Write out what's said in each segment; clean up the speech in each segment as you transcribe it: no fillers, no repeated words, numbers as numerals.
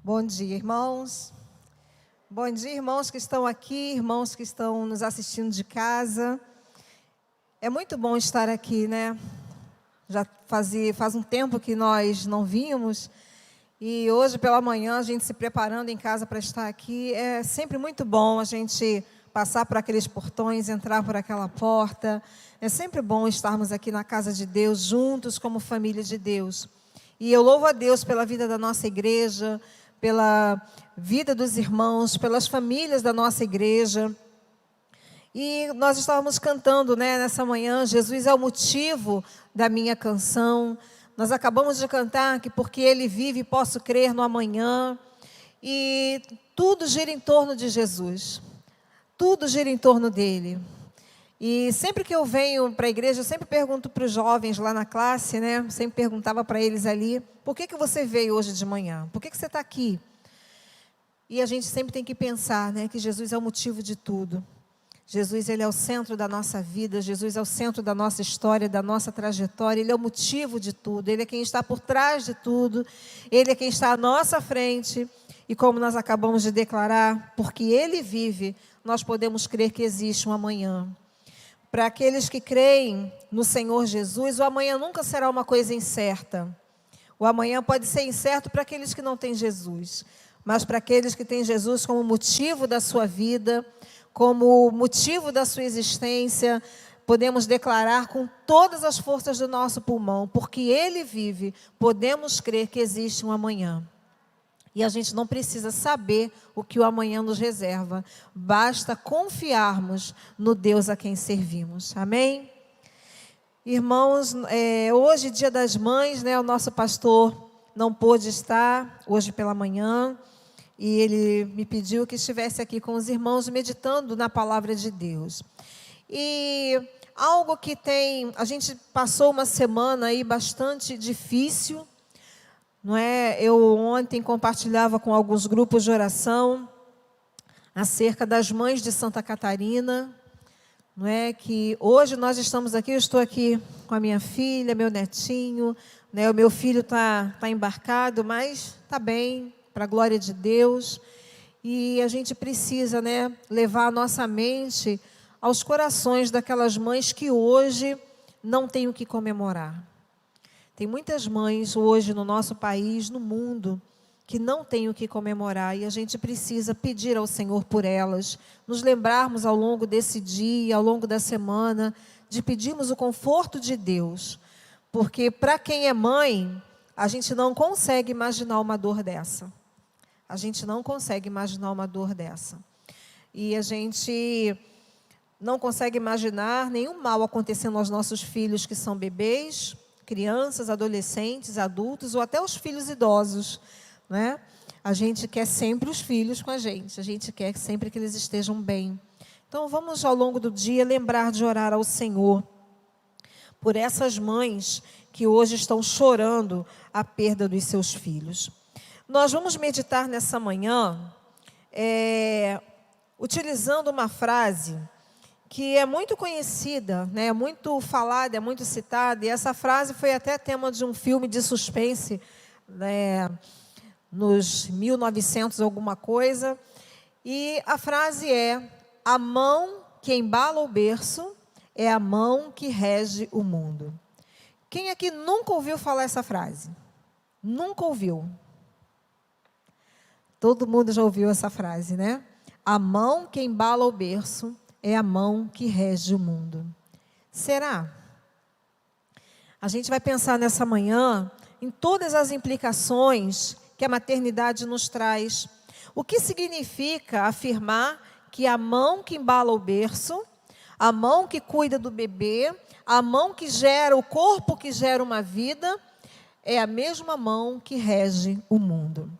Bom dia, irmãos. Bom dia, irmãos que estão aqui, irmãos que estão nos assistindo de casa. É muito bom estar aqui, né? Já faz um tempo que nós não vimos e hoje pela manhã a gente se preparando em casa para estar aqui. É sempre muito bom a gente passar por aqueles portões, entrar por aquela porta. É sempre bom estarmos aqui na casa de Deus, juntos como família de Deus. E eu louvo a Deus pela vida da nossa igreja, pela vida dos irmãos, pelas famílias da nossa igreja. E nós estávamos cantando, né, nessa manhã, Jesus é o motivo da minha canção. Nós acabamos de cantar que porque Ele vive posso crer no amanhã. E tudo gira em torno de Jesus. Tudo gira em torno dele. E sempre que eu venho para a igreja, eu sempre pergunto para os jovens lá na classe, né? Sempre perguntava para eles ali, por que você veio hoje de manhã? Por que você está aqui? E a gente sempre tem que pensar, né, que Jesus é o motivo de tudo. Jesus, Ele é o centro da nossa vida, Jesus é o centro da nossa história, da nossa trajetória, Ele é o motivo de tudo, Ele é quem está por trás de tudo, Ele é quem está à nossa frente. E como nós acabamos de declarar, porque Ele vive, nós podemos crer que existe um amanhã. Para aqueles que creem no Senhor Jesus, o amanhã nunca será uma coisa incerta. O amanhã pode ser incerto para aqueles que não têm Jesus, mas para aqueles que têm Jesus como motivo da sua vida, como motivo da sua existência, podemos declarar com todas as forças do nosso pulmão, porque Ele vive, podemos crer que existe um amanhã. E a gente não precisa saber o que o amanhã nos reserva. Basta confiarmos no Deus a quem servimos. Amém? Irmãos, hoje, Dia das Mães, né, o nosso pastor não pôde estar hoje pela manhã. E ele me pediu que estivesse aqui com os irmãos meditando na palavra de Deus. E algo que a gente passou uma semana aí bastante difícil. Não é? Eu ontem compartilhava com alguns grupos de oração acerca das mães de Santa Catarina, não é? Que hoje nós estamos aqui, eu estou aqui com a minha filha, meu netinho, né? O meu filho tá embarcado, mas está bem, para a glória de Deus. E a gente precisa, né, levar a nossa mente aos corações daquelas mães que hoje não têm o que comemorar. Tem muitas mães hoje no nosso país, no mundo, que não têm o que comemorar. E a gente precisa pedir ao Senhor por elas. Nos lembrarmos ao longo desse dia, ao longo da semana, de pedirmos o conforto de Deus. Porque para quem é mãe, a gente não consegue imaginar uma dor dessa. A gente não consegue imaginar uma dor dessa. E a gente não consegue imaginar nenhum mal acontecendo aos nossos filhos que são bebês, crianças, adolescentes, adultos ou até os filhos idosos, né? A gente quer sempre os filhos com a gente quer sempre que eles estejam bem. Então vamos ao longo do dia lembrar de orar ao Senhor por essas mães que hoje estão chorando a perda dos seus filhos. Nós vamos meditar nessa manhã utilizando uma frase que é muito conhecida, né? É muito falada, é muito citada, e essa frase foi até tema de um filme de suspense, né? Nos 1900 alguma coisa, e a frase é: a mão que embala o berço é a mão que rege o mundo. Quem aqui nunca ouviu falar essa frase? Nunca ouviu? Todo mundo já ouviu essa frase, né? A mão que embala o berço é a mão que rege o mundo. Será? A gente vai pensar nessa manhã em todas as implicações que a maternidade nos traz. O que significa afirmar que a mão que embala o berço, a mão que cuida do bebê, a mão que gera o corpo que gera uma vida, é a mesma mão que rege o mundo.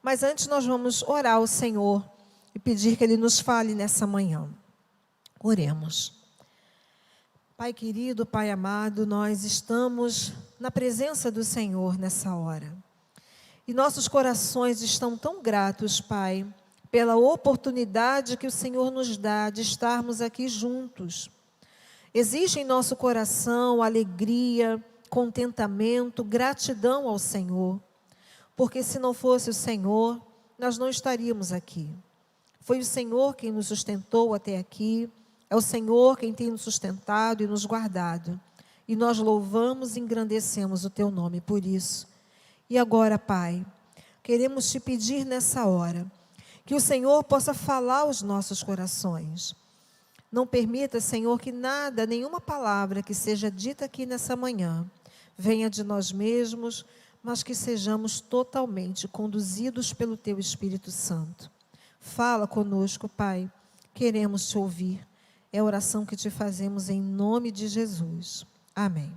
Mas antes nós vamos orar ao Senhor e pedir que Ele nos fale nessa manhã. Oremos. Pai querido, Pai amado, nós estamos na presença do Senhor nessa hora. E nossos corações estão tão gratos, Pai, pela oportunidade que o Senhor nos dá de estarmos aqui juntos. Existe em nosso coração alegria, contentamento, gratidão ao Senhor. Porque se não fosse o Senhor, nós não estaríamos aqui. Foi o Senhor quem nos sustentou até aqui, é o Senhor quem tem nos sustentado e nos guardado. E nós louvamos e engrandecemos o Teu nome por isso. E agora, Pai, queremos Te pedir nessa hora, que o Senhor possa falar aos nossos corações. Não permita, Senhor, que nada, nenhuma palavra que seja dita aqui nessa manhã, venha de nós mesmos, mas que sejamos totalmente conduzidos pelo Teu Espírito Santo. Fala conosco, Pai, queremos Te ouvir. É a oração que Te fazemos em nome de Jesus. Amém.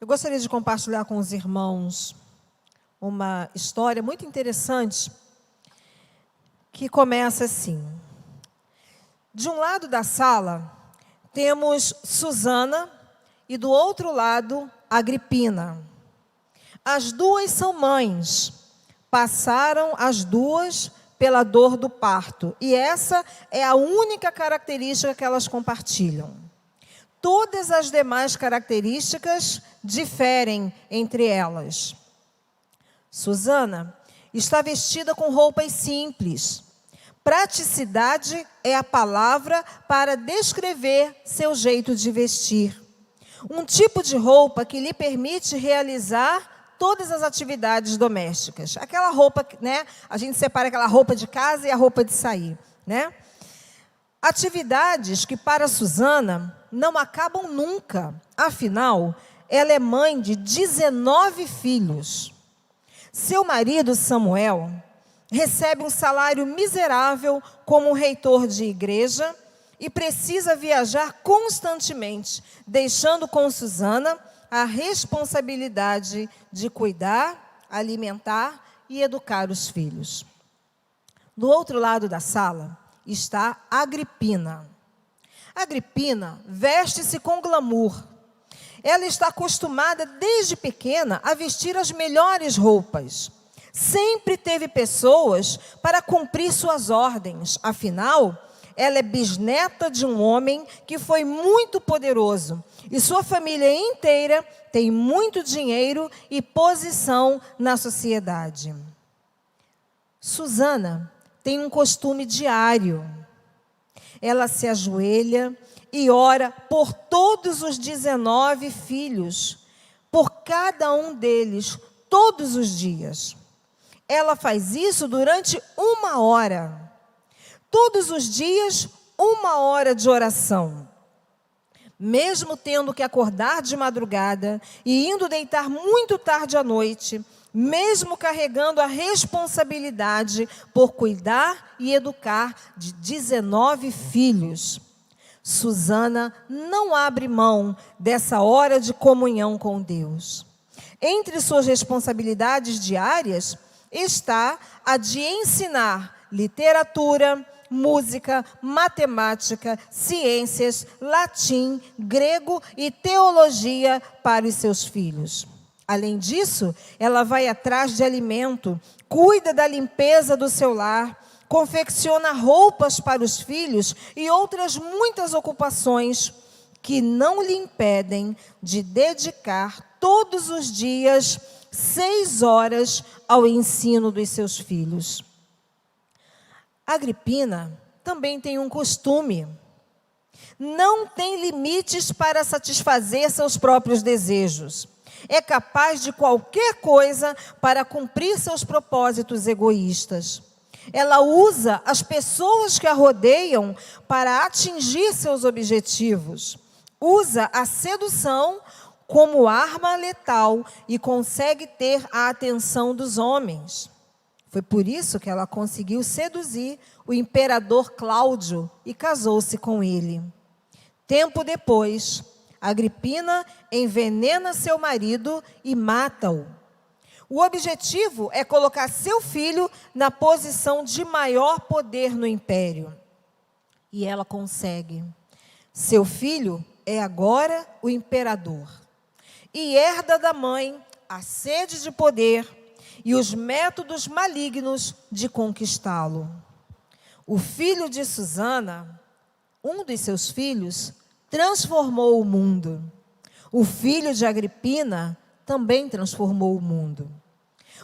Eu gostaria de compartilhar com os irmãos uma história muito interessante, que começa assim. De um lado da sala, temos Susana e do outro lado, Agripina. As duas são mães. Passaram as duas pela dor do parto. E essa é a única característica que elas compartilham. Todas as demais características diferem entre elas. Susana está vestida com roupas simples. Praticidade é a palavra para descrever seu jeito de vestir. Um tipo de roupa que lhe permite realizar todas as atividades domésticas. Aquela roupa, né? A gente separa aquela roupa de casa e a roupa de sair, né? Atividades que para Susana não acabam nunca. Afinal, ela é mãe de 19 filhos. Seu marido, Samuel, recebe um salário miserável como reitor de igreja e precisa viajar constantemente, deixando com Susana a responsabilidade de cuidar, alimentar e educar os filhos. Do outro lado da sala está Agripina. Agripina veste-se com glamour. Ela está acostumada desde pequena a vestir as melhores roupas. Sempre teve pessoas para cumprir suas ordens. Afinal, ela é bisneta de um homem que foi muito poderoso. E sua família inteira tem muito dinheiro e posição na sociedade. Susana tem um costume diário. Ela se ajoelha e ora por todos os 19 filhos, por cada um deles, todos os dias. Ela faz isso durante 1 hora. Todos os dias, 1 hora de oração. Mesmo tendo que acordar de madrugada e indo deitar muito tarde à noite, mesmo carregando a responsabilidade por cuidar e educar de 19 filhos, Susana não abre mão dessa hora de comunhão com Deus. Entre suas responsabilidades diárias está a de ensinar literatura, música, matemática, ciências, latim, grego e teologia para os seus filhos. Além disso, ela vai atrás de alimento, cuida da limpeza do seu lar, confecciona roupas para os filhos e outras muitas ocupações que não lhe impedem de dedicar todos os dias 6 horas ao ensino dos seus filhos. Agripina também tem um costume. Não tem limites para satisfazer seus próprios desejos. É capaz de qualquer coisa para cumprir seus propósitos egoístas. Ela usa as pessoas que a rodeiam para atingir seus objetivos. Usa a sedução como arma letal e consegue ter a atenção dos homens. Foi por isso que ela conseguiu seduzir o imperador Cláudio e casou-se com ele. Tempo depois, Agripina envenena seu marido e mata-o. O objetivo é colocar seu filho na posição de maior poder no império. E ela consegue. Seu filho é agora o imperador. E herda da mãe a sede de poder e os métodos malignos de conquistá-lo. O filho de Susana, um dos seus filhos, transformou o mundo. O filho de Agripina também transformou o mundo.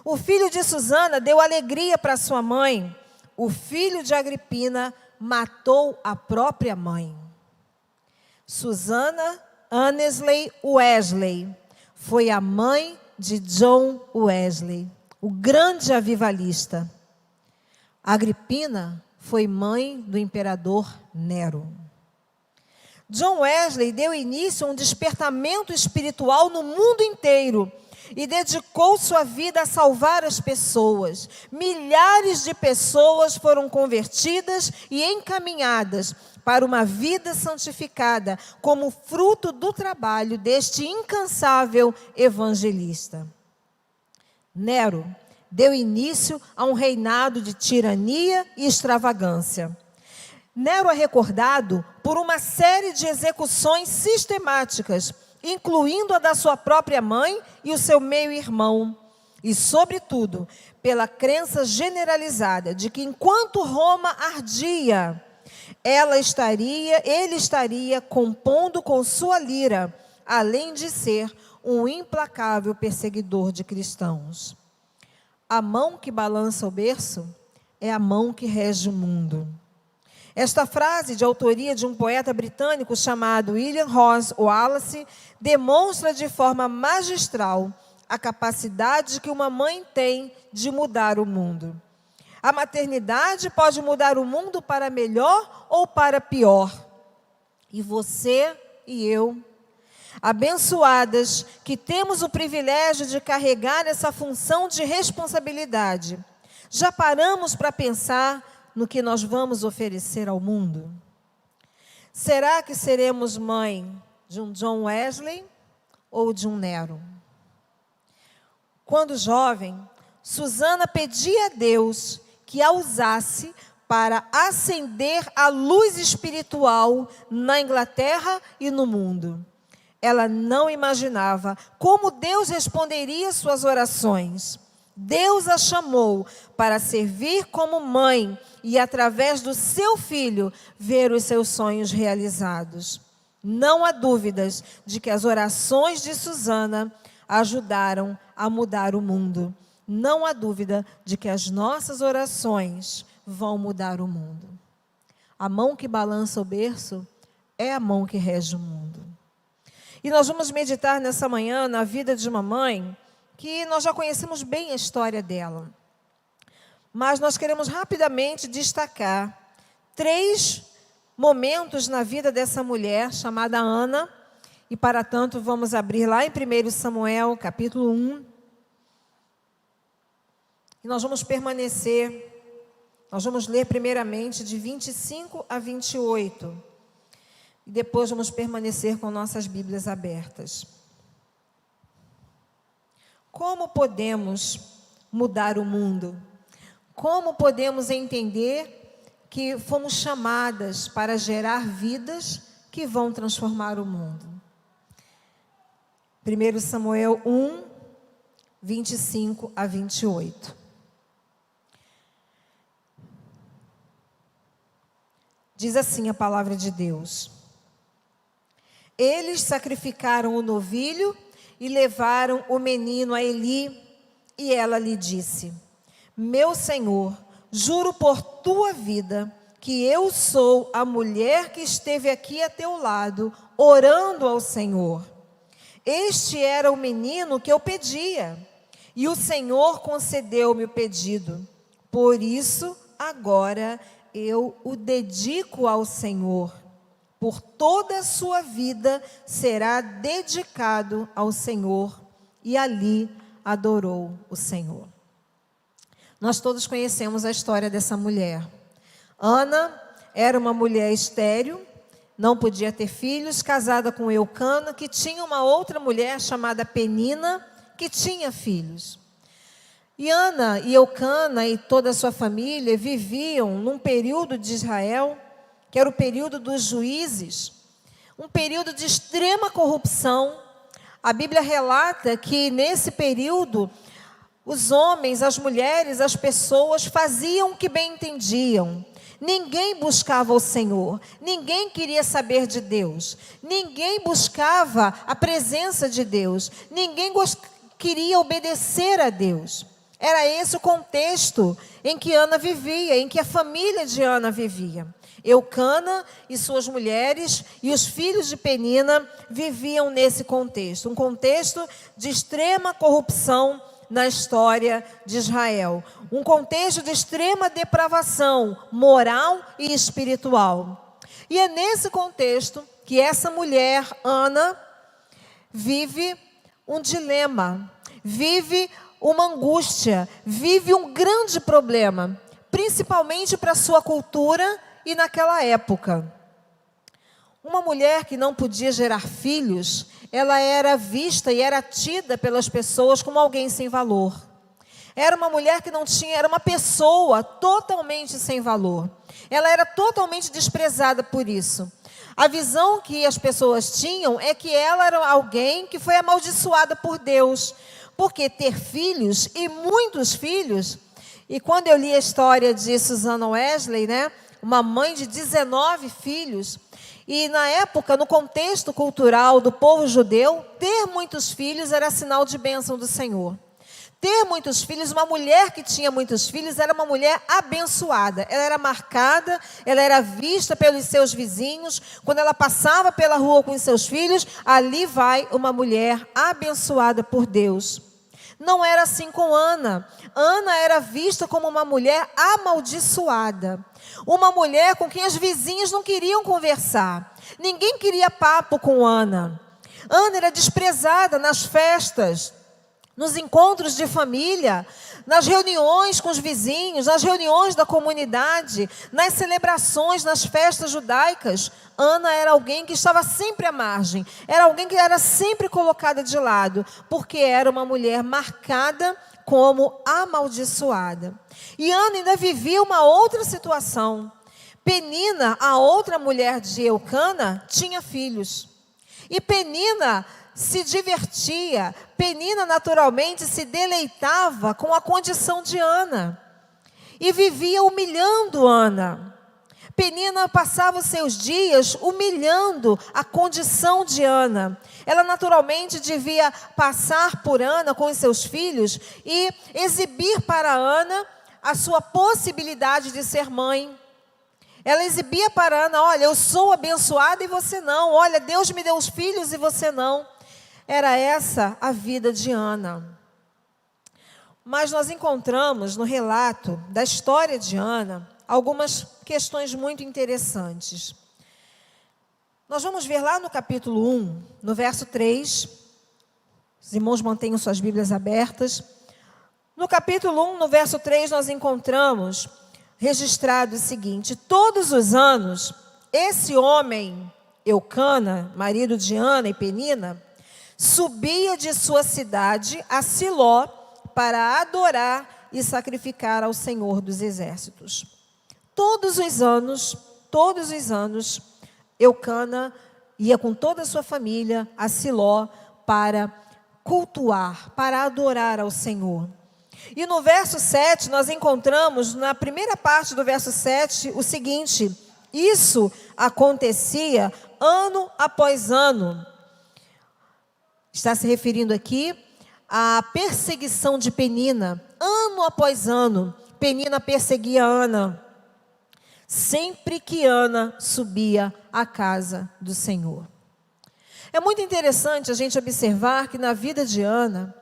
O filho de Susana deu alegria para sua mãe. O filho de Agripina matou a própria mãe. Susana Annesley Wesley foi a mãe de John Wesley, o grande avivalista. Agripina foi mãe do imperador Nero. John Wesley deu início a um despertamento espiritual no mundo inteiro e dedicou sua vida a salvar as pessoas. Milhares de pessoas foram convertidas e encaminhadas para uma vida santificada, como fruto do trabalho deste incansável evangelista. Nero deu início a um reinado de tirania e extravagância. Nero é recordado por uma série de execuções sistemáticas, incluindo a da sua própria mãe e o seu meio-irmão, e, sobretudo, pela crença generalizada de que enquanto Roma ardia, ele estaria compondo com sua lira, além de ser um implacável perseguidor de cristãos. A mão que balança o berço é a mão que rege o mundo. Esta frase, de autoria de um poeta britânico chamado William Ross Wallace, demonstra de forma magistral a capacidade que uma mãe tem de mudar o mundo. A maternidade pode mudar o mundo para melhor ou para pior. E você e eu, abençoadas, que temos o privilégio de carregar essa função de responsabilidade, já paramos para pensar no que nós vamos oferecer ao mundo? Será que seremos mãe de um John Wesley ou de um Nero? Quando jovem, Susana pedia a Deus que a usasse para acender a luz espiritual na Inglaterra e no mundo. Ela não imaginava como Deus responderia suas orações. Deus a chamou para servir como mãe e, através do seu filho, ver os seus sonhos realizados. Não há dúvidas de que as orações de Susana ajudaram a mudar o mundo. Não há dúvida de que as nossas orações vão mudar o mundo. A mão que balança o berço é a mão que rege o mundo. E nós vamos meditar nessa manhã na vida de uma mãe que nós já conhecemos bem a história dela. Mas nós queremos rapidamente destacar 3 momentos na vida dessa mulher chamada Ana. E para tanto vamos abrir lá em 1 Samuel, capítulo 1. E nós vamos ler primeiramente de 25 a 28. E depois vamos permanecer com nossas Bíblias abertas. Como podemos mudar o mundo? Como podemos entender que fomos chamadas para gerar vidas que vão transformar o mundo? 1 Samuel 1, 25 a 28. Diz assim a palavra de Deus: Eles sacrificaram o novilho e levaram o menino a Eli, e ela lhe disse: Meu senhor, juro por tua vida que eu sou a mulher que esteve aqui a teu lado, orando ao Senhor. Este era o menino que eu pedia, e o Senhor concedeu-me o pedido. Por isso, agora eu o dedico ao Senhor. Por toda a sua vida será dedicado ao Senhor. E ali adorou o Senhor. Nós todos conhecemos a história dessa mulher. Ana era uma mulher estéril, não podia ter filhos, casada com Eucana, que tinha uma outra mulher chamada Penina, que tinha filhos. E Ana e Eucana e toda a sua família viviam num período de Israel, que era o período dos juízes, um período de extrema corrupção. A Bíblia relata que nesse período, os homens, as mulheres, as pessoas faziam o que bem entendiam. Ninguém buscava o Senhor, ninguém queria saber de Deus, ninguém buscava a presença de Deus, ninguém queria obedecer a Deus. Era esse o contexto em que Ana vivia, em que a família de Ana vivia. Eucana e suas mulheres e os filhos de Penina viviam nesse contexto, um contexto de extrema corrupção na história de Israel, um contexto de extrema depravação moral e espiritual. E é nesse contexto que essa mulher, Ana, vive um dilema, vive uma angústia, vive um grande problema, principalmente para a sua cultura e naquela época. Uma mulher que não podia gerar filhos, ela era vista e era tida pelas pessoas como alguém sem valor. Era uma mulher que não tinha, era uma pessoa totalmente sem valor. Ela era totalmente desprezada por isso. A visão que as pessoas tinham é que ela era alguém que foi amaldiçoada por Deus. Porque ter filhos, e muitos filhos, e quando eu li a história de Susanna Wesley, né, uma mãe de 19 filhos, e na época, no contexto cultural do povo judeu, ter muitos filhos era sinal de bênção do Senhor. Ter muitos filhos, uma mulher que tinha muitos filhos, era uma mulher abençoada. Ela era marcada, ela era vista pelos seus vizinhos. Quando ela passava pela rua com os seus filhos, ali vai uma mulher abençoada por Deus. Não era assim com Ana. Ana era vista como uma mulher amaldiçoada. Uma mulher com quem as vizinhas não queriam conversar. Ninguém queria papo com Ana. Ana era desprezada nas festas, nos encontros de família, nas reuniões com os vizinhos, nas reuniões da comunidade, nas celebrações, nas festas judaicas. Ana era alguém que estava sempre à margem, era alguém que era sempre colocada de lado, porque era uma mulher marcada como amaldiçoada. E Ana ainda vivia uma outra situação. Penina, a outra mulher de Eucana, tinha filhos. E Penina se divertia, Penina naturalmente se deleitava com a condição de Ana. E vivia humilhando Ana. Penina passava os seus dias humilhando a condição de Ana. Ela naturalmente devia passar por Ana com os seus filhos e exibir para Ana a sua possibilidade de ser mãe. Ela exibia para Ana: olha, eu sou abençoada e você não. Olha, Deus me deu os filhos e você não. Era essa a vida de Ana. Mas nós encontramos no relato da história de Ana algumas questões muito interessantes. Nós vamos ver lá no capítulo 1, no verso 3. Os irmãos mantenham suas Bíblias abertas. No capítulo 1, no verso 3, nós encontramos registrado o seguinte: todos os anos, esse homem, Eucana, marido de Ana e Penina, subia de sua cidade a Siló para adorar e sacrificar ao Senhor dos Exércitos. Todos os anos, Eucana ia com toda a sua família a Siló para cultuar, para adorar ao Senhor. E no verso 7, nós encontramos, na primeira parte do verso 7, o seguinte: isso acontecia ano após ano. Está se referindo aqui à perseguição de Penina. Ano após ano, Penina perseguia Ana, sempre que Ana subia à casa do Senhor. É muito interessante a gente observar que na vida de Ana,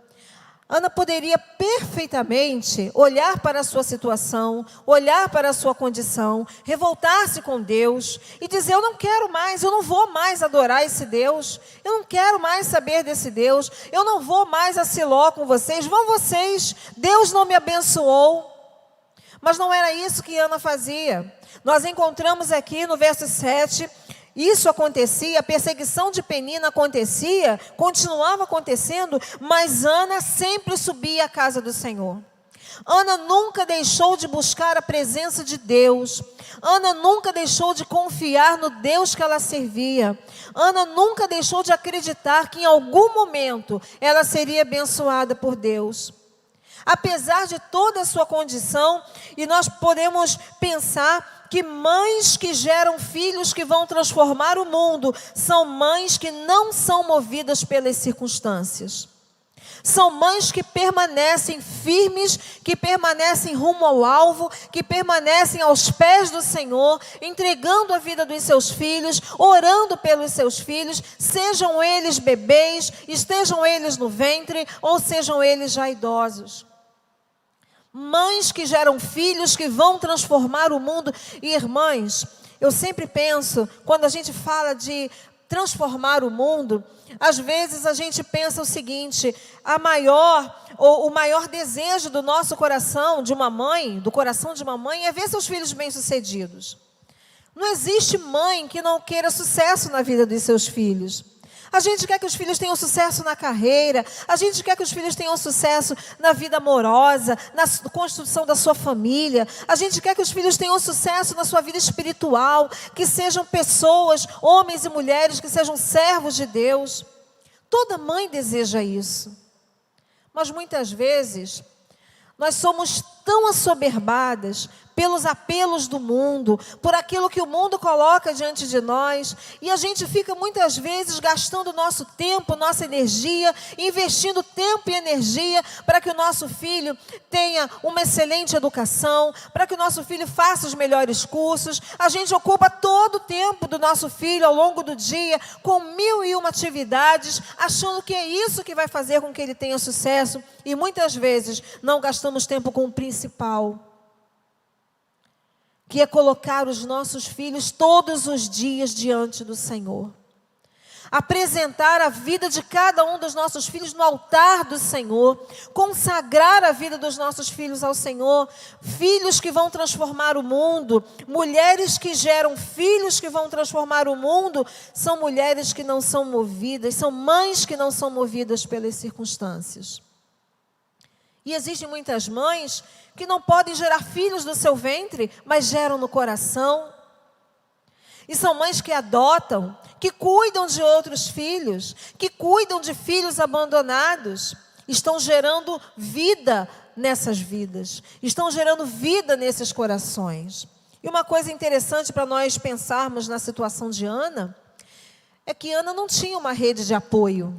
Ana poderia perfeitamente olhar para a sua situação, olhar para a sua condição, revoltar-se com Deus e dizer: eu não quero mais, eu não vou mais adorar esse Deus, eu não quero mais saber desse Deus, eu não vou mais a Siló com vocês, vão vocês, Deus não me abençoou. Mas não era isso que Ana fazia. Nós encontramos aqui no verso 7, isso acontecia, a perseguição de Penina acontecia, continuava acontecendo, mas Ana sempre subia à casa do Senhor. Ana nunca deixou de buscar a presença de Deus. Ana nunca deixou de confiar no Deus que ela servia. Ana nunca deixou de acreditar que em algum momento ela seria abençoada por Deus. Apesar de toda a sua condição, e nós podemos pensar que mães que geram filhos que vão transformar o mundo são mães que não são movidas pelas circunstâncias. São mães que permanecem firmes, que permanecem rumo ao alvo, que permanecem aos pés do Senhor, entregando a vida dos seus filhos, orando pelos seus filhos, sejam eles bebês, estejam eles no ventre ou sejam eles já idosos. Mães que geram filhos que vão transformar o mundo. E irmãs, eu sempre penso, quando a gente fala de transformar o mundo, às vezes a gente pensa o seguinte: o maior desejo do nosso coração, de uma mãe, do coração de uma mãe, é ver seus filhos bem-sucedidos. Não existe mãe que não queira sucesso na vida dos seus filhos. A gente quer que os filhos tenham sucesso na carreira, a gente quer que os filhos tenham sucesso na vida amorosa, na construção da sua família, a gente quer que os filhos tenham sucesso na sua vida espiritual, que sejam pessoas, homens e mulheres, que sejam servos de Deus. Toda mãe deseja isso. Mas muitas vezes, nós somos tão assoberbadas pelos apelos do mundo, por aquilo que o mundo coloca diante de nós, e a gente fica muitas vezes gastando nosso tempo, nossa energia, investindo tempo e energia para que o nosso filho tenha uma excelente educação, para que o nosso filho faça os melhores cursos. A gente ocupa todo o tempo do nosso filho ao longo do dia com 1001 atividades, achando que é isso que vai fazer com que ele tenha sucesso, e muitas vezes não gastamos tempo com o principal, que é colocar os nossos filhos todos os dias diante do Senhor. Apresentar a vida de cada um dos nossos filhos no altar do Senhor. Consagrar a vida dos nossos filhos ao Senhor. Filhos que vão transformar o mundo. Mulheres que geram filhos que vão transformar o mundo. São mulheres que não são movidas, são mães que não são movidas pelas circunstâncias. E existem muitas mães que não podem gerar filhos do seu ventre, mas geram no coração. E são mães que adotam, que cuidam de outros filhos, que cuidam de filhos abandonados. Estão gerando vida nessas vidas, estão gerando vida nesses corações. E uma coisa interessante para nós pensarmos na situação de Ana, é que Ana não tinha uma rede de apoio.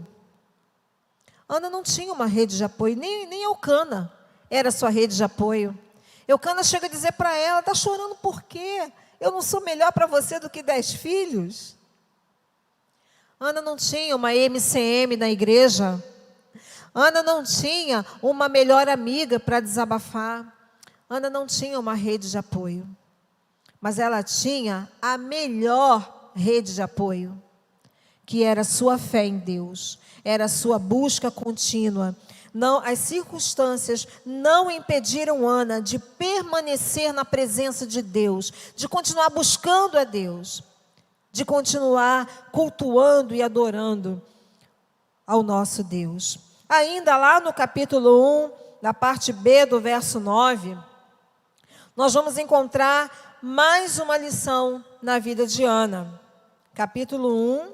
Ana não tinha uma rede de apoio, nem Eucana era sua rede de apoio. Eucana chega a dizer para ela: está chorando por quê? Eu não sou melhor para você do que 10 filhos? Ana não tinha uma MCM na igreja. Ana não tinha uma melhor amiga para desabafar. Ana não tinha uma rede de apoio. Mas ela tinha a melhor rede de apoio, que era a sua fé em Deus. Era a sua busca contínua. Não, as circunstâncias não impediram Ana de permanecer na presença de Deus, de continuar buscando a Deus, de continuar cultuando e adorando ao nosso Deus. Ainda lá no capítulo 1, na parte B do verso 9, nós vamos encontrar mais uma lição na vida de Ana. Capítulo 1,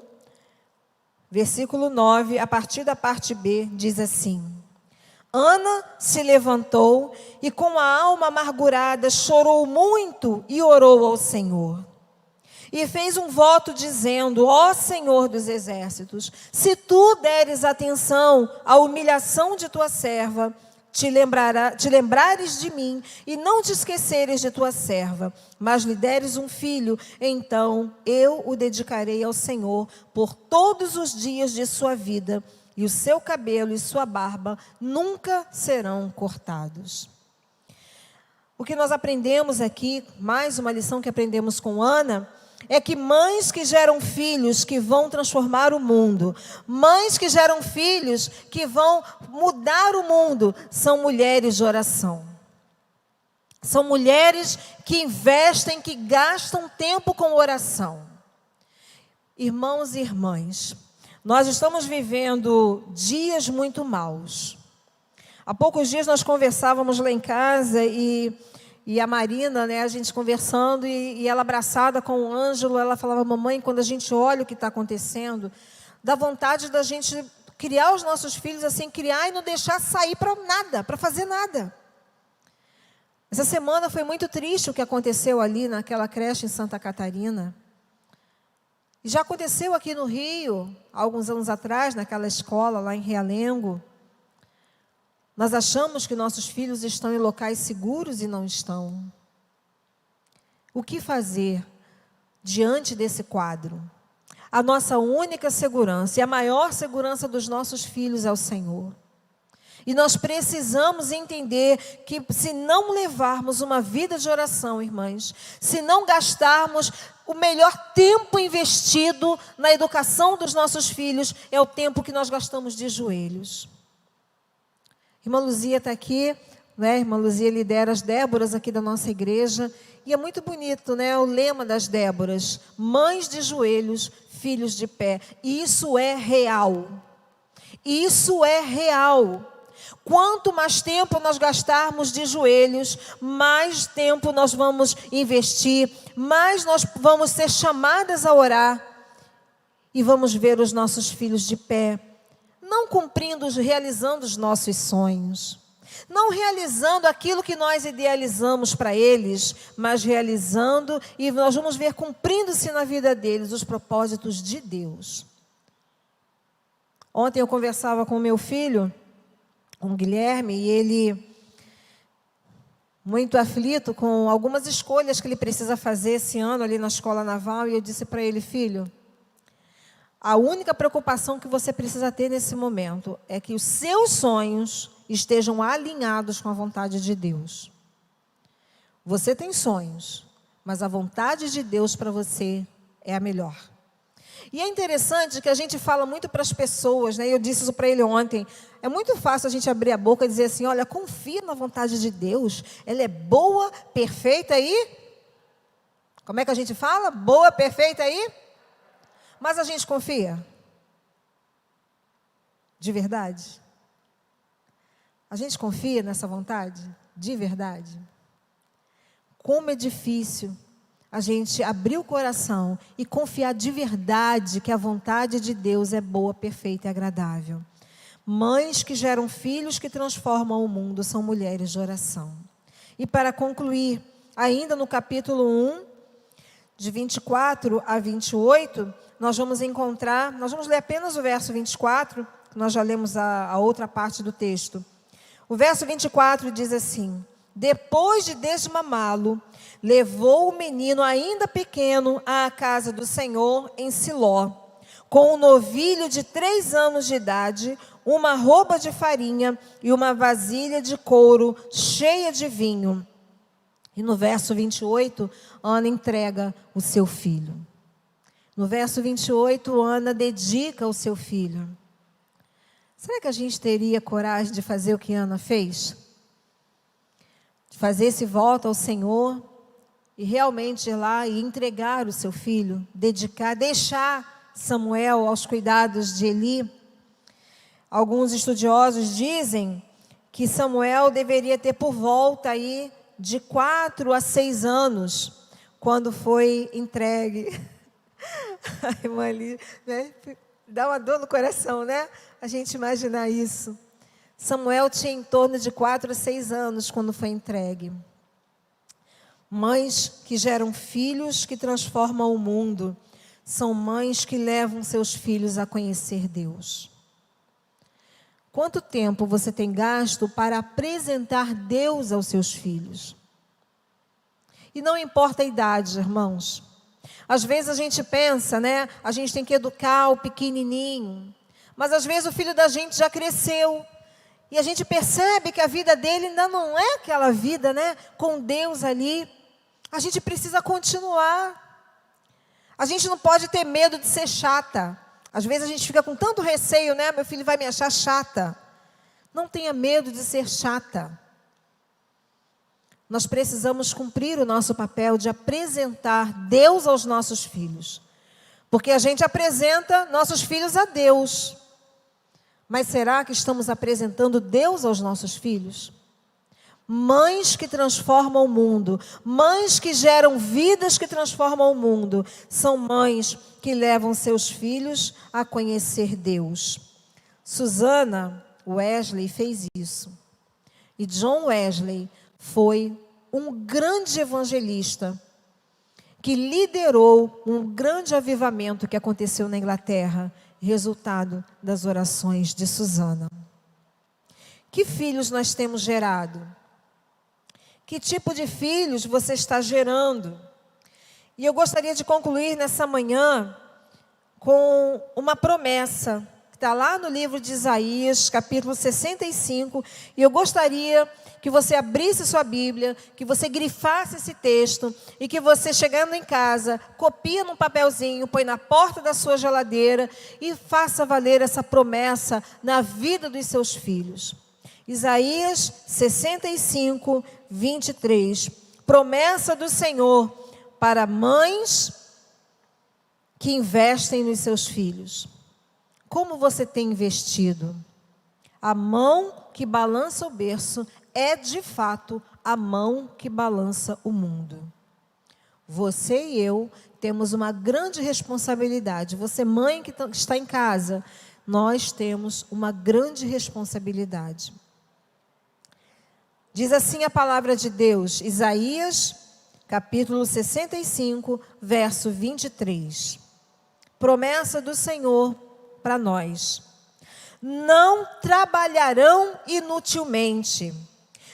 versículo 9, a partir da parte B, diz assim: Ana se levantou e com a alma amargurada chorou muito e orou ao Senhor. E fez um voto dizendo: ó Senhor dos exércitos, se tu deres atenção à humilhação de tua serva, te lembrares de mim e não te esqueceres de tua serva, mas lhe deres um filho, então eu o dedicarei ao Senhor por todos os dias de sua vida, e o seu cabelo e sua barba nunca serão cortados. O que nós aprendemos aqui, mais uma lição que aprendemos com Ana, é que mães que geram filhos que vão transformar o mundo, mães que geram filhos que vão mudar o mundo, são mulheres de oração. São mulheres que investem, que gastam tempo com oração. Irmãos e irmãs, nós estamos vivendo dias muito maus. Há poucos dias nós conversávamos lá em casa e a Marina, né, a gente conversando e ela abraçada com o Ângelo, ela falava: mamãe, quando a gente olha o que está acontecendo, dá vontade da gente criar os nossos filhos assim, criar e não deixar sair para nada, para fazer nada. Essa semana foi muito triste o que aconteceu ali naquela creche em Santa Catarina. E já aconteceu aqui no Rio, há alguns anos atrás, naquela escola lá em Realengo. Nós achamos que nossos filhos estão em locais seguros e não estão. O que fazer diante desse quadro? A nossa única segurança e a maior segurança dos nossos filhos é o Senhor. E nós precisamos entender que se não levarmos uma vida de oração, irmãs, se não gastarmos o melhor tempo investido na educação dos nossos filhos, é o tempo que nós gastamos de joelhos. Irmã Luzia está aqui, né? Irmã Luzia lidera as Déboras aqui da nossa igreja. E é muito bonito, né? O lema das Déboras: mães de joelhos, filhos de pé. E isso é real. Isso é real. Quanto mais tempo nós gastarmos de joelhos, mais tempo nós vamos investir, mais nós vamos ser chamadas a orar. E vamos ver os nossos filhos de pé, não cumprindo, realizando os nossos sonhos. Não realizando aquilo que nós idealizamos para eles, mas realizando, e nós vamos ver cumprindo-se na vida deles os propósitos de Deus. Ontem eu conversava com o meu filho, com o Guilherme, e ele, muito aflito com algumas escolhas que ele precisa fazer esse ano ali na escola naval, e eu disse para ele: filho, a única preocupação que você precisa ter nesse momento é que os seus sonhos estejam alinhados com a vontade de Deus. Você tem sonhos, mas a vontade de Deus para você é a melhor. E é interessante que a gente fala muito para as pessoas, né? Eu disse isso para ele ontem. É muito fácil a gente abrir a boca e dizer assim: olha, confia na vontade de Deus. Ela é boa, perfeita e... Como é que a gente fala? Boa, perfeita e... Mas a gente confia? De verdade? A gente confia nessa vontade? De verdade? Como é difícil a gente abrir o coração e confiar de verdade que a vontade de Deus é boa, perfeita e agradável. Mães que geram filhos que transformam o mundo são mulheres de oração. E para concluir, ainda no capítulo 1, de 24 a 28, nós vamos ler apenas o verso 24, nós já lemos a outra parte do texto. O verso 24 diz assim: depois de desmamá-lo, levou o menino ainda pequeno à casa do Senhor em Siló, com um novilho de 3 anos de idade, uma arroba de farinha e uma vasilha de couro cheia de vinho. E no verso 28, Ana entrega o seu filho. No verso 28, Ana dedica o seu filho. Será que a gente teria coragem de fazer o que Ana fez? De fazer esse voto ao Senhor e realmente ir lá e entregar o seu filho, deixar Samuel aos cuidados de Eli? Alguns estudiosos dizem que Samuel deveria ter por volta aí de 4 a 6 anos, quando foi entregue. A irmã ali, né? Dá uma dor no coração, né? A gente imaginar isso. Samuel tinha em torno de 4 a 6 anos quando foi entregue. Mães que geram filhos que transformam o mundo são mães que levam seus filhos a conhecer Deus. Quanto tempo você tem gasto para apresentar Deus aos seus filhos? E não importa a idade, irmãos. Às vezes a gente pensa, né? A gente tem que educar o pequenininho. Mas às vezes o filho da gente já cresceu. E a gente percebe que a vida dele ainda não é aquela vida, né? Com Deus ali. A gente precisa continuar. A gente não pode ter medo de ser chata. Às vezes a gente fica com tanto receio, né? Meu filho vai me achar chata. Não tenha medo de ser chata. Nós precisamos cumprir o nosso papel de apresentar Deus aos nossos filhos. Porque a gente apresenta nossos filhos a Deus. Mas será que estamos apresentando Deus aos nossos filhos? Mães que transformam o mundo, mães que geram vidas que transformam o mundo, são mães que levam seus filhos a conhecer Deus. Susana Wesley fez isso. E John Wesley foi um grande evangelista que liderou um grande avivamento que aconteceu na Inglaterra, resultado das orações de Susana. Que filhos nós temos gerado? Que tipo de filhos você está gerando? E eu gostaria de concluir nessa manhã com uma promessa, que está lá no livro de Isaías, capítulo 65, e eu gostaria que você abrisse sua Bíblia, que você grifasse esse texto, e que você, chegando em casa, copia num papelzinho, põe na porta da sua geladeira, e faça valer essa promessa na vida dos seus filhos. Isaías 65, 23, promessa do Senhor para mães que investem nos seus filhos. Como você tem investido? A mão que balança o berço é de fato a mão que balança o mundo. Você e eu temos uma grande responsabilidade. Você, mãe que está em casa, nós temos uma grande responsabilidade. Diz assim a palavra de Deus, Isaías, capítulo 65, verso 23. Promessa do Senhor para nós. Não trabalharão inutilmente,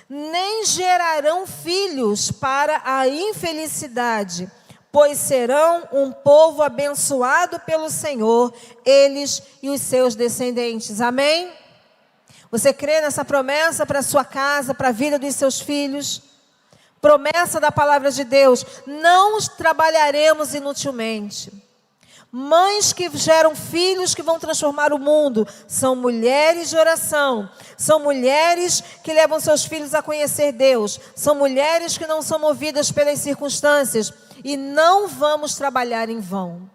nem gerarão filhos para a infelicidade, pois serão um povo abençoado pelo Senhor, eles e os seus descendentes. Amém? Você crê nessa promessa para a sua casa, para a vida dos seus filhos? Promessa da palavra de Deus, não trabalharemos inutilmente. Mães que geram filhos que vão transformar o mundo, são mulheres de oração, são mulheres que levam seus filhos a conhecer Deus, são mulheres que não são movidas pelas circunstâncias, e não vamos trabalhar em vão.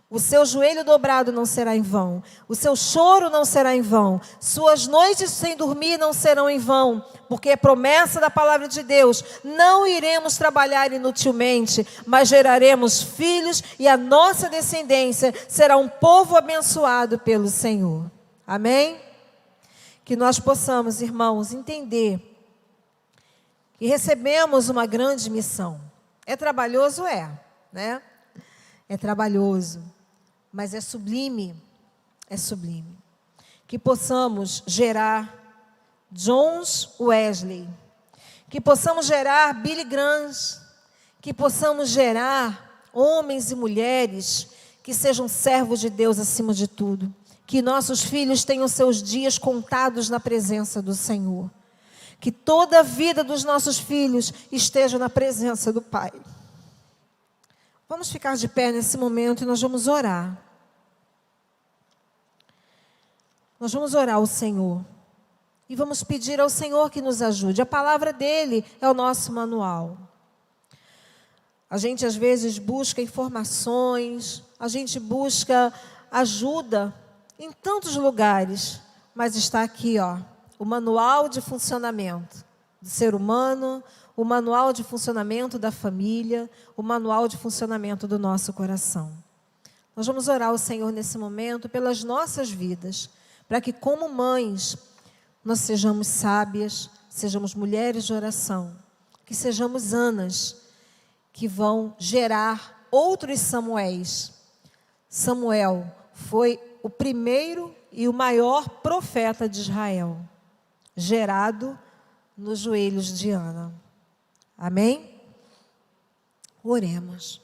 O seu joelho dobrado não será em vão, o seu choro não será em vão, suas noites sem dormir não serão em vão, porque é promessa da palavra de Deus, não iremos trabalhar inutilmente, mas geraremos filhos e a nossa descendência será um povo abençoado pelo Senhor. Amém? Que nós possamos, irmãos, entender que recebemos uma grande missão. É trabalhoso? Né? É trabalhoso. Mas é sublime, que possamos gerar Johns Wesley, que possamos gerar Billy Graham, que possamos gerar homens e mulheres que sejam servos de Deus acima de tudo, que nossos filhos tenham seus dias contados na presença do Senhor, que toda a vida dos nossos filhos esteja na presença do Pai. Vamos ficar de pé nesse momento e nós vamos orar. Nós vamos orar ao Senhor. E vamos pedir ao Senhor que nos ajude. A palavra dele é o nosso manual. A gente às vezes busca informações, a gente busca ajuda em tantos lugares. Mas está aqui, o manual de funcionamento do ser humano, o manual de funcionamento da família, o manual de funcionamento do nosso coração. Nós vamos orar ao Senhor nesse momento pelas nossas vidas, para que como mães nós sejamos sábias, sejamos mulheres de oração, que sejamos Anas, que vão gerar outros Samuéis. Samuel foi o primeiro e o maior profeta de Israel, gerado nos joelhos de Ana. Amém? Oremos.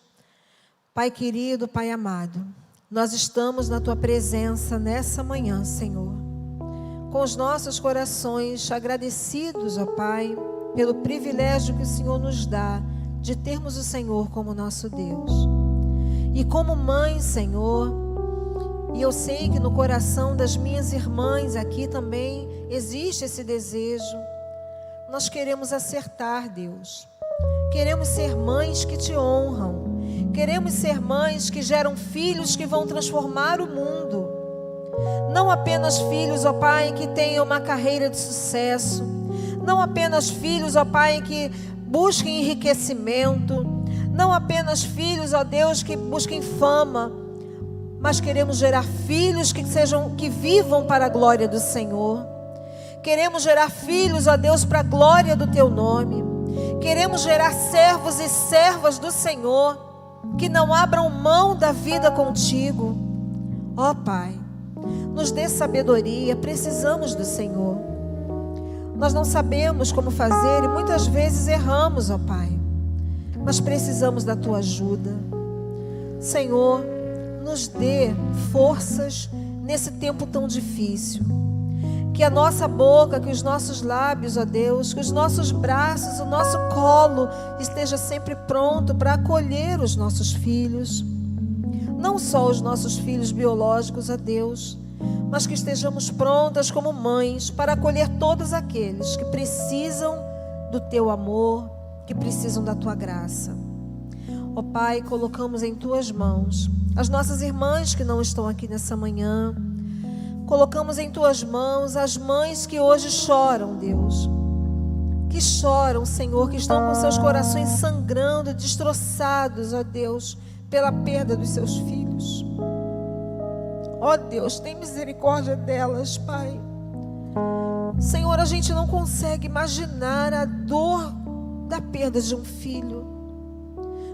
Pai querido, Pai amado, nós estamos na Tua presença nessa manhã, Senhor, com os nossos corações agradecidos, ó Pai, pelo privilégio que o Senhor nos dá de termos o Senhor como nosso Deus. E como mãe, Senhor, e eu sei que no coração das minhas irmãs aqui também existe esse desejo. Nós queremos acertar, Deus. Queremos ser mães que Te honram. Queremos ser mães que geram filhos que vão transformar o mundo. Não apenas filhos, ó Pai, que tenham uma carreira de sucesso. Não apenas filhos, ó Pai, que busquem enriquecimento. Não apenas filhos, ó Deus, que busquem fama. Mas queremos gerar filhos que vivam para a glória do Senhor. Queremos gerar filhos, ó Deus, para a glória do Teu nome. Queremos gerar servos e servas do Senhor, que não abram mão da vida contigo. Ó Pai, nos dê sabedoria, precisamos do Senhor. Nós não sabemos como fazer e muitas vezes erramos, ó Pai. Mas precisamos da Tua ajuda. Senhor, nos dê forças nesse tempo tão difícil. Que a nossa boca, que os nossos lábios, ó Deus, que os nossos braços, o nosso colo esteja sempre pronto para acolher os nossos filhos. Não só os nossos filhos biológicos, ó Deus, mas que estejamos prontas como mães para acolher todos aqueles que precisam do Teu amor, que precisam da Tua graça. Ó Pai, colocamos em Tuas mãos as nossas irmãs que não estão aqui nessa manhã. Colocamos em Tuas mãos as mães que hoje choram, Deus. Que choram, Senhor, que estão com seus corações sangrando, destroçados, ó Deus, pela perda dos seus filhos. Ó Deus, tem misericórdia delas, Pai. Senhor, a gente não consegue imaginar a dor da perda de um filho.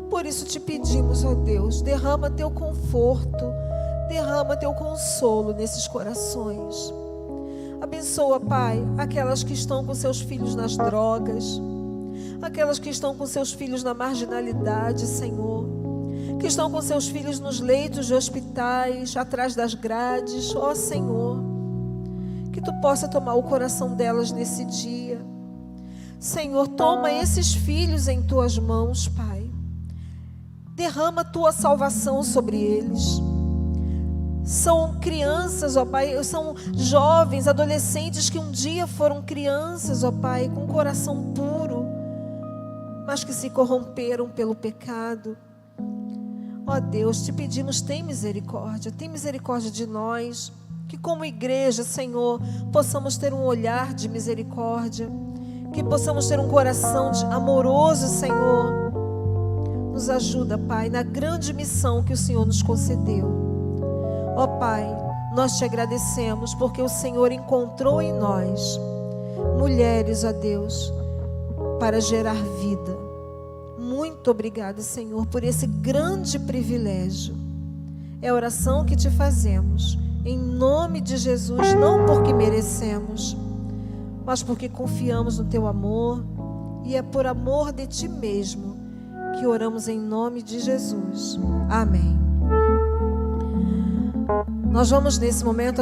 Por isso te pedimos, ó Deus, derrama Teu conforto, derrama Teu consolo nesses corações. Abençoa, Pai, aquelas que estão com seus filhos nas drogas, aquelas que estão com seus filhos na marginalidade, Senhor, que estão com seus filhos nos leitos de hospitais, atrás das grades. Ó Senhor, que Tu possa tomar o coração delas nesse dia. Senhor, toma esses filhos em Tuas mãos, Pai. Derrama Tua salvação sobre eles. São crianças, ó Pai, são jovens, adolescentes que um dia foram crianças, ó Pai, com um coração puro, mas que se corromperam pelo pecado. Ó Deus, te pedimos, tem misericórdia de nós, que como igreja, Senhor, possamos ter um olhar de misericórdia, que possamos ter um coração amoroso, Senhor. Nos ajuda, Pai, na grande missão que o Senhor nos concedeu. Ó Pai, nós te agradecemos porque o Senhor encontrou em nós mulheres, ó Deus, para gerar vida. Muito obrigada, Senhor, por esse grande privilégio. É a oração que te fazemos, em nome de Jesus, não porque merecemos, mas porque confiamos no Teu amor, e é por amor de Ti mesmo que oramos em nome de Jesus. Amém. Nós vamos nesse momento